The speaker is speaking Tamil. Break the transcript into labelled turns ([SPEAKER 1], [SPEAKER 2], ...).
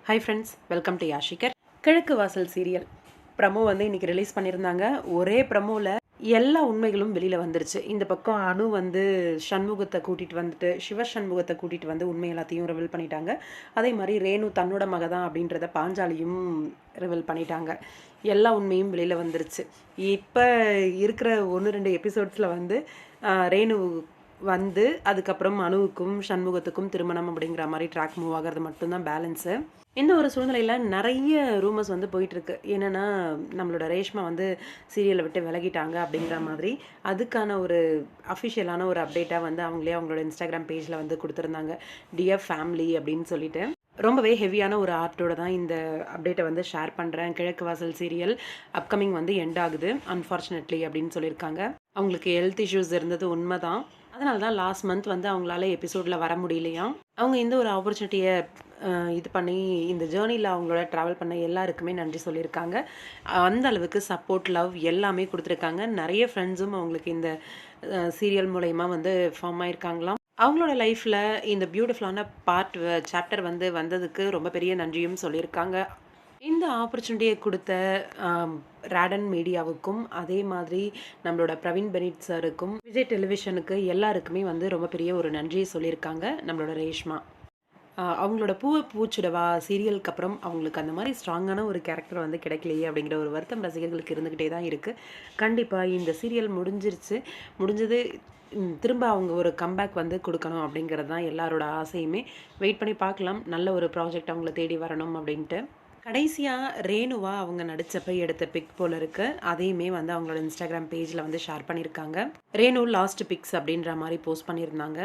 [SPEAKER 1] ஹாய் ஃப்ரெண்ட்ஸ், வெல்கம் டு யாஷிகர். கிழக்கு வாசல் சீரியல் ப்ரமோ வந்து இன்றைக்கி ரிலீஸ் பண்ணியிருந்தாங்க. ஒரே ப்ரமோவில் எல்லா உண்மைகளும் வெளியில் வந்துருச்சு. இந்த பக்கம் அனு வந்து சண்முகத்தை கூட்டிகிட்டு வந்துட்டு சண்முகத்தை கூட்டிகிட்டு வந்து உண்மை எல்லாத்தையும் ரிவீல் பண்ணிட்டாங்க. அதே மாதிரி ரேணு தன்னோட மக தான் அப்படின்றத பாஞ்சாலியும் ரிவீல் பண்ணிட்டாங்க. எல்லா உண்மையும் வெளியில் வந்துருச்சு. இப்போ இருக்கிற 1-2 எபிசோட்ஸில் வந்து ரேணு வந்து அதுக்கப்புறம் அனுவுக்கும் சண்முகத்துக்கும் திருமணம் அப்படிங்கிற மாதிரி ட்ராக் மூவ் ஆகிறது மட்டும்தான் பேலன்ஸு. இந்த ஒரு சூழ்நிலையில் நிறைய ரூமர்ஸ் வந்து போயிட்டுருக்கு. என்னென்னா நம்மளோட ரேஷ்மா வந்து சீரியலை விட்டு விலகிட்டாங்க அப்படிங்கிற மாதிரி. அதுக்கான ஒரு அஃபிஷியலான ஒரு அப்டேட்டாக வந்து அவங்களோட இன்ஸ்டாகிராம் பேஜில் வந்து கொடுத்துருந்தாங்க. டியர் ஃபேமிலி அப்படின்னு சொல்லிட்டு ரொம்பவே ஹெவியான ஒரு ஆர்ட்டோட தான் இந்த அப்டேட்டை வந்து ஷேர் பண்ணுறேன். கிழக்கு வாசல் சீரியல் அப்கமிங் வந்து எண்ட் ஆகுது அன்ஃபார்ச்சுனேட்லி அப்படின்னு சொல்லியிருக்காங்க. அவங்களுக்கு ஹெல்த் இஷ்யூஸ் இருந்தது உண்மை தான். அதனால தான் லாஸ்ட் மந்த் வந்து அவங்களால எபிசோடில் வர முடியலையாம். அவங்க இந்த ஒரு ஆப்பர்ச்சுனிட்டியை இது பண்ணி இந்த ஜேர்னியில் அவங்களோட ட்ராவல் பண்ண எல்லாருக்குமே நன்றி சொல்லியிருக்காங்க. அந்த அளவுக்கு சப்போர்ட், லவ் எல்லாமே கொடுத்துருக்காங்க. நிறைய ஃப்ரெண்ட்ஸும் அவங்களுக்கு இந்த சீரியல் மூலயமா வந்து ஃபார்ம் ஆயிருக்காங்களாம். அவங்களோட லைஃப்பில் இந்த பியூட்டிஃபுல்லான சாப்டர் வந்து வந்ததுக்கு ரொம்ப பெரிய நன்றியும் சொல்லியிருக்காங்க. இந்த ஆப்பர்ச்சுனிட்டியை கொடுத்த ராடன் மீடியாவுக்கும் அதே மாதிரி நம்மளோட பிரவீன் பெனிட் சாருக்கும் விஜய் டெலிவிஷனுக்கு எல்லாருக்குமே வந்து ரொம்ப பெரிய ஒரு நன்றியை சொல்லியிருக்காங்க நம்மளோட ரேஷ்மா. அவங்களோட பூவை பூச்சுடவா சீரியலுக்கு அப்புறம் அவங்களுக்கு அந்த மாதிரி ஸ்ட்ராங்கான ஒரு கேரக்டர் வந்து கிடைக்கலையே அப்படிங்கிற ஒரு வருத்தம் ரசிகர்களுக்கு இருந்துக்கிட்டே தான் இருக்குது. கண்டிப்பாக இந்த சீரியல் முடிஞ்சது திரும்ப அவங்க ஒரு கம்பேக் வந்து கொடுக்கணும் அப்படிங்கிறது தான் எல்லாரோட ஆசையுமே. வெயிட் பண்ணி பார்க்கலாம். நல்ல ஒரு ப்ராஜெக்ட் அவங்கள தேடி வரணும் அப்படின்ட்டு. கடைசியாக ரேணுவா அவங்க நடித்தப்ப எடுத்த பிக் போல் இருக்குது. அதையுமே வந்து அவங்களோட இன்ஸ்டாகிராம் பேஜில் வந்து ஷேர் பண்ணியிருக்காங்க. ரேணு லாஸ்ட் பிக்ஸ் அப்படின்ற மாதிரி போஸ்ட் பண்ணியிருந்தாங்க.